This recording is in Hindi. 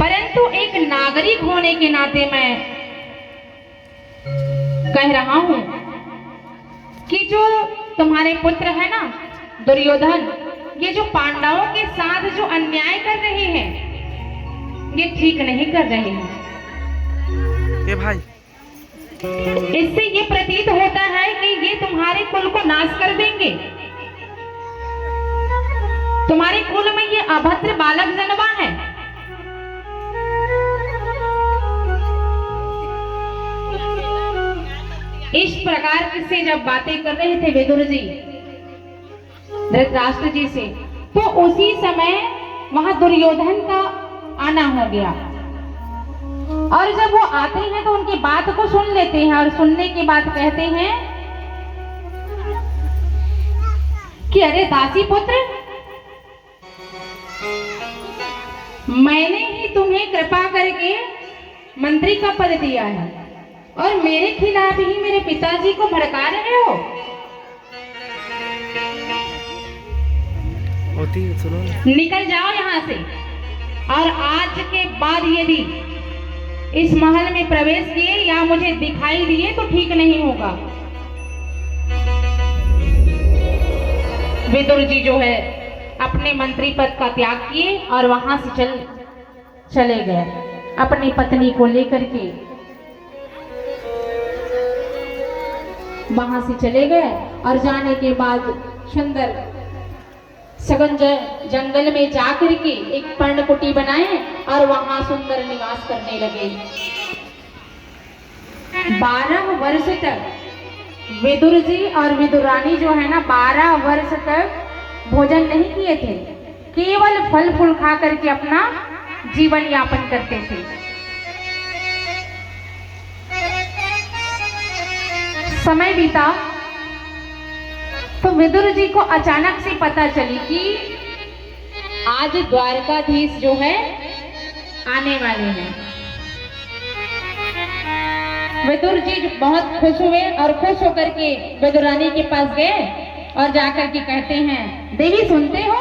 परंतु एक नागरिक होने के नाते मैं कह रहा हूं कि जो तुम्हारे पुत्र है ना दुर्योधन, ये जो पांडवों के साथ जो अन्याय कर रहे हैं ये ठीक नहीं कर रहे हैं। ये भाई इससे ये प्रतीत होता है कि ये तुम्हारे कुल को नाश कर देंगे। तुम्हारे कुल में ये अभद्र बालक जन्मा है। इस प्रकार से जब बातें कर रहे थे विदुर जी धृतराष्ट्र जी से, तो उसी समय वहां दुर्योधन का आना हो गया। और जब वो आते हैं तो उनकी बात को सुन लेते हैं और सुनने के बाद कहते हैं कि अरे दासी पुत्र, मैंने ही तुम्हें कृपा करके मंत्री का पद दिया है और मेरे खिलाफ ही मेरे पिताजी को भड़का रहे हो। सुनो, निकल जाओ यहाँ से, और आज के बाद यदि इस महल में प्रवेश किए या मुझे दिखाई दिए तो ठीक नहीं होगा। विदुर जी जो है अपने मंत्री पद का त्याग किए और वहां से चले गए अपनी पत्नी को लेकर के। वहां से चले गए और जाने के बाद सुंदर सघन जंगल में जाकर के एक पर्णकुटी बनाए और वहां सुंदर निवास करने लगे। 12 वर्ष तक विदुर जी और विदुरानी जो है ना 12 वर्ष तक भोजन नहीं किए थे, केवल फल फूल खा करके अपना जीवन यापन करते थे। समय बीता तो विदुर जी को अचानक से पता चली कि आज द्वारकाधीश जो है आने वाले हैं। विदुर जी बहुत खुश हुए और खुश होकर के विदुरानी के पास गए और जाकर के कहते हैं, देवी सुनते हो